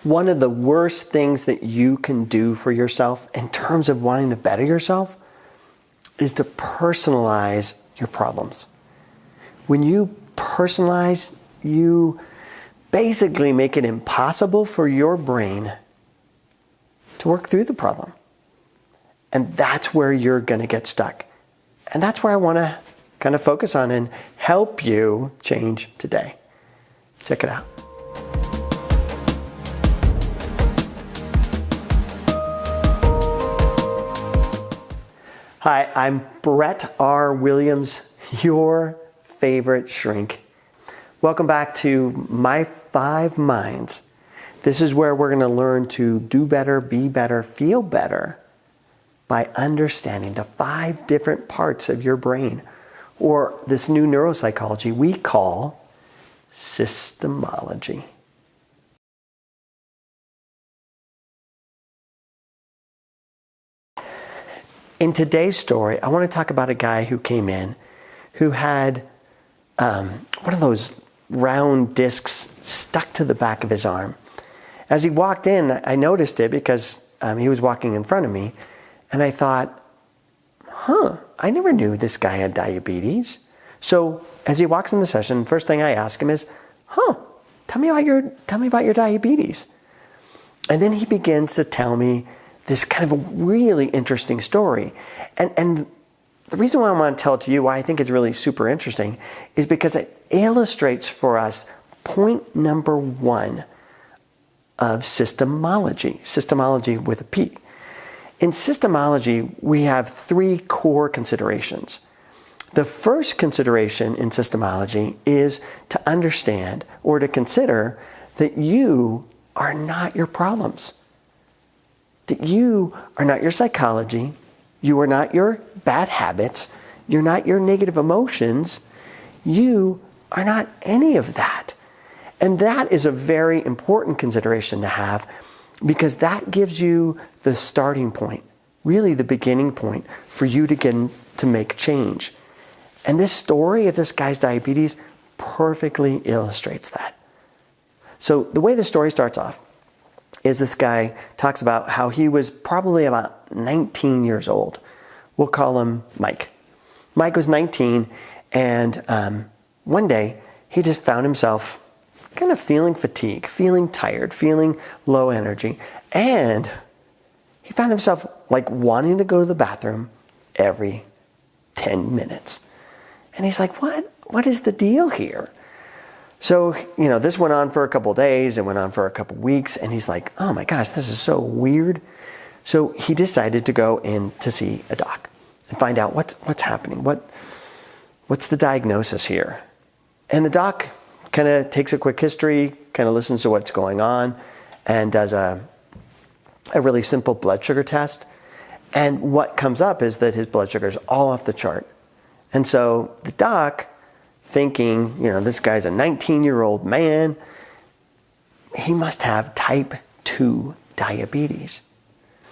one of the worst things that you can do for yourself in terms of wanting to better yourself is to personalize your problems. When you personalize, you basically make it impossible for your brain to work through the problem. And that's where you're going to get stuck. And that's where I want to kind of focus on and help you change today. Check it out. Hi, I'm Brett R. Williams, your favorite shrink. Welcome back to My 5 Minds. This is where we're going to learn to do better, be better, feel better by understanding the 5 different parts of your brain, or this new neuropsychology we call systemology. In today's story, I want to talk about a guy who came in who had one of those round discs stuck to the back of his arm. As he walked in, I noticed it because he was walking in front of me, and I thought, I never knew this guy had diabetes. So as he walks in the session, first thing I ask him is, tell me about your diabetes. And then he begins to tell me this kind of a really interesting story. And the reason why I want to tell it to you, why I think it's really super interesting, is because it illustrates for us point number 1 of systemology with a P. In systemology, we have 3 core considerations. The first consideration in systemology is to understand or to consider that you are not your problems. That you are not your psychology, you are not your bad habits, you're not your negative emotions, you are not any of that. And that is a very important consideration to have, because that gives you the starting point, really the beginning point for you to make change. And this story of this guy's diabetes perfectly illustrates that. So the way the story starts off is this guy talks about how he was probably about 19 years old. We'll call him Mike. Mike was 19, and one day he just found himself kind of feeling fatigue, feeling tired, feeling low energy, and he found himself like wanting to go to the bathroom every 10 minutes. And he's like, what is the deal here? So, this went on for a couple of days, and went on for a couple of weeks, and he's like, oh my gosh, this is so weird. So he decided to go in to see a doc and find out what's happening. What's the diagnosis here? And the doc kind of takes a quick history, kind of listens to what's going on, and does a really simple blood sugar test. And what comes up is that his blood sugar is all off the chart. And so the doc, thinking, this guy's a 19-year-old man, he must have type 2 diabetes.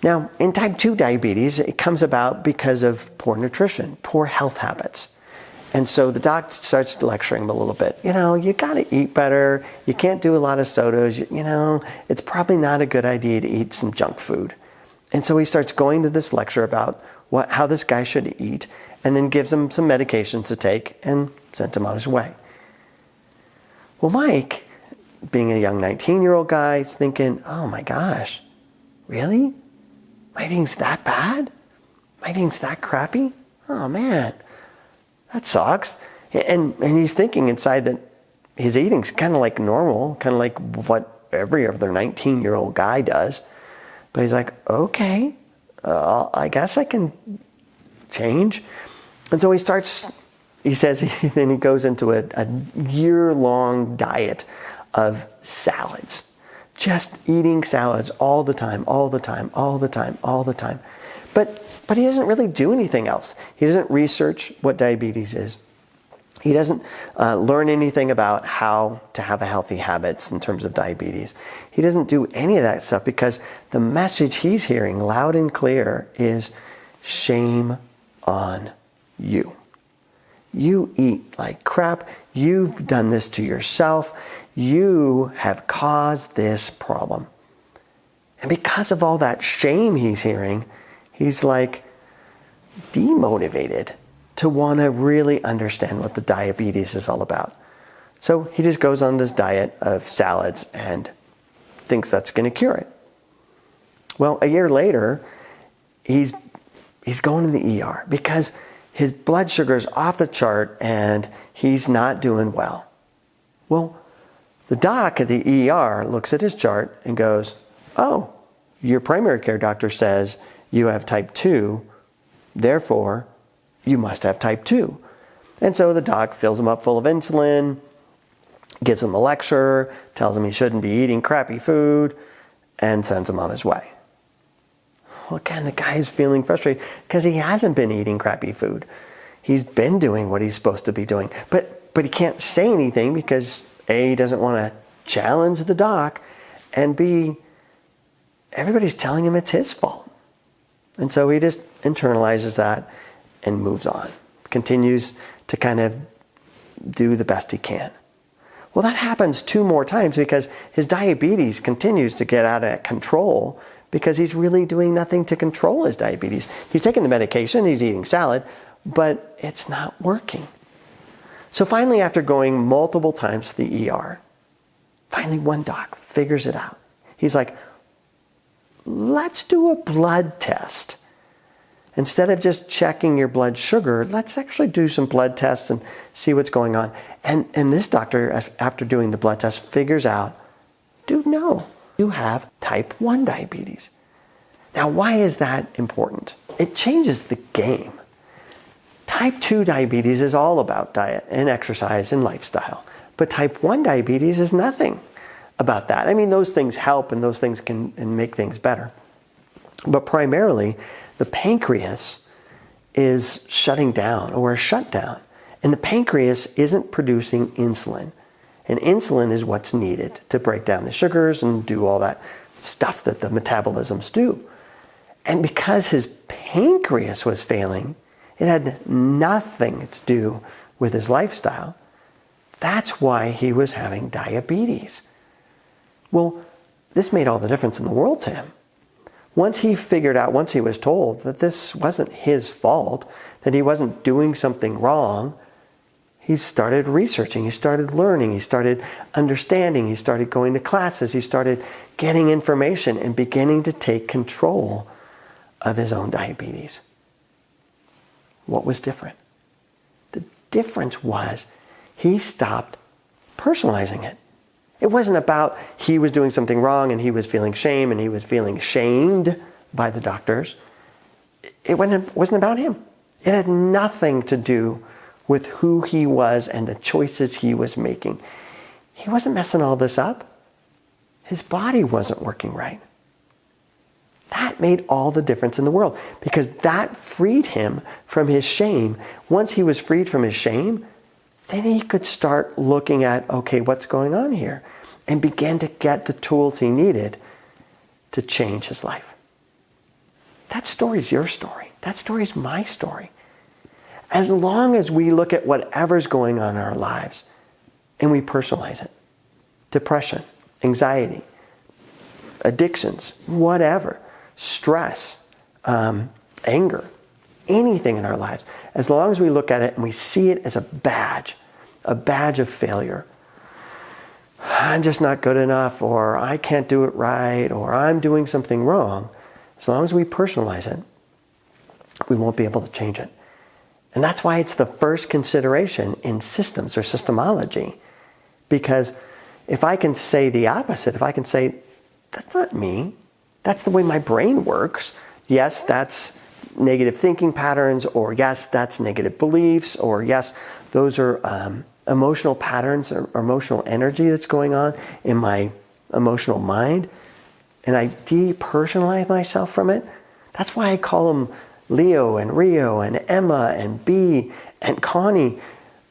Now, in type 2 diabetes, it comes about because of poor nutrition, poor health habits. And so the doc starts lecturing him a little bit. You got to eat better. You can't do a lot of sodas. It's probably not a good idea to eat some junk food. And so he starts going to this lecture about how this guy should eat, and then gives him some medications to take and sends him on his way. Well, Mike, being a young 19-year-old guy, is thinking, oh my gosh, really? My eating's that bad? My eating's that crappy? Oh man, that sucks. And he's thinking inside that his eating's kind of like normal, kind of like what every other 19-year-old guy does. But he's like, okay, I guess I can change. And so he says, then he goes into a year-long diet of salads. Just eating salads all the time. But he doesn't really do anything else. He doesn't research what diabetes is. He doesn't learn anything about how to have a healthy habits in terms of diabetes. He doesn't do any of that stuff because the message he's hearing loud and clear is shame on you. You eat like crap. You've done this to yourself. you have caused this problem. And because of all that shame he's hearing, he's like demotivated to want to really understand what the diabetes is all about. So he just goes on this diet of salads and thinks that's going to cure it. Well, a year later, he's going to the ER because his blood sugar is off the chart and he's not doing well. Well, the doc at the ER looks at his chart and goes, oh, your primary care doctor says you have type 2, therefore you must have type 2. And so the doc fills him up full of insulin, gives him a lecture, tells him he shouldn't be eating crappy food, and sends him on his way. Well, again, the guy is feeling frustrated because he hasn't been eating crappy food. He's been doing what he's supposed to be doing. But he can't say anything because A, he doesn't want to challenge the doc, and B, everybody's telling him it's his fault. And so he just internalizes that and moves on. Continues to kind of do the best he can. Well, that happens 2 more times because his diabetes continues to get out of control because he's really doing nothing to control his diabetes. He's taking the medication, he's eating salad, but it's not working. So finally, after going multiple times to the ER, finally one doc figures it out. He's like, let's do a blood test. Instead of just checking your blood sugar, let's actually do some blood tests and see what's going on. And this doctor, after doing the blood test, figures out, dude, no, you have type 1 diabetes. Now, why is that important? It changes the game. Type 2 diabetes is all about diet and exercise and lifestyle. But type 1 diabetes is nothing about that. I mean, those things help and those things can make things better. But primarily, the pancreas is shutting down or shut down. And the pancreas isn't producing insulin. And insulin is what's needed to break down the sugars and do all that stuff that the metabolisms do. And because his pancreas was failing, it had nothing to do with his lifestyle. That's why he was having diabetes. Well, this made all the difference in the world to him. Once he was told that this wasn't his fault, that he wasn't doing something wrong, he started researching, he started learning, he started understanding, he started going to classes, he started getting information and beginning to take control of his own diabetes. What was different? The difference was he stopped personalizing it. It wasn't about he was doing something wrong and he was feeling shame and he was feeling shamed by the doctors. It wasn't about him. It had nothing to do with who he was and the choices he was making. He wasn't messing all this up. His body wasn't working right. That made all the difference in the world because that freed him from his shame. Once he was freed from his shame, then he could start looking at, okay, what's going on here? And begin to get the tools he needed to change his life. That story's your story. That story's my story. As long as we look at whatever's going on in our lives and we personalize it, depression, anxiety, addictions, whatever, stress, anger, anything in our lives, as long as we look at it and we see it as a badge of failure. I'm just not good enough, or I can't do it right, or I'm doing something wrong. As long as we personalize it, we won't be able to change it. And that's why it's the first consideration in systems or systemology. Because if I can say the opposite, if I can say, that's not me, that's the way my brain works. Yes, that's negative thinking patterns, or yes, that's negative beliefs, or yes, those are emotional patterns or emotional energy that's going on in my emotional mind, and I depersonalize myself from it. That's why I call them Leo and Rio and Emma and B and Connie.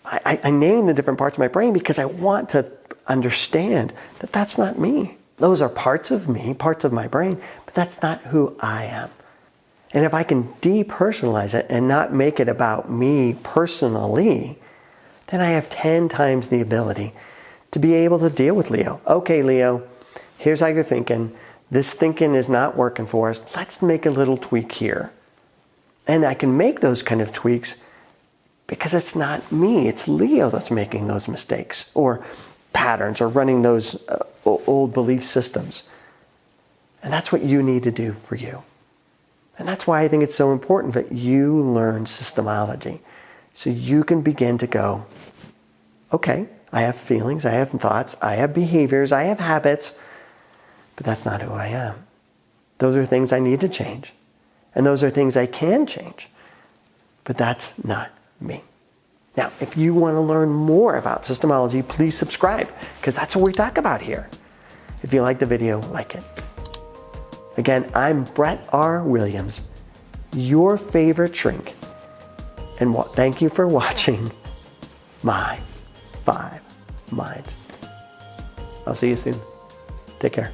I name the different parts of my brain because I want to understand that that's not me. Those are parts of me, parts of my brain, but that's not who I am. And if I can depersonalize it and not make it about me personally, then I have 10 times the ability to be able to deal with Leo. Okay, Leo, here's how you're thinking. This thinking is not working for us. Let's make a little tweak here. And I can make those kind of tweaks because it's not me. It's Leo that's making those mistakes or patterns or running those old belief systems. And that's what you need to do for you. And that's why I think it's so important that you learn systemology. So you can begin to go, okay, I have feelings, I have thoughts, I have behaviors, I have habits, but that's not who I am. Those are things I need to change. And those are things I can change. But that's not me. Now, if you want to learn more about systemology, please subscribe, because that's what we talk about here. If you like the video, like it. Again, I'm Brett R. Williams, your favorite shrink. And thank you for watching My 5 Minds. I'll see you soon. Take care.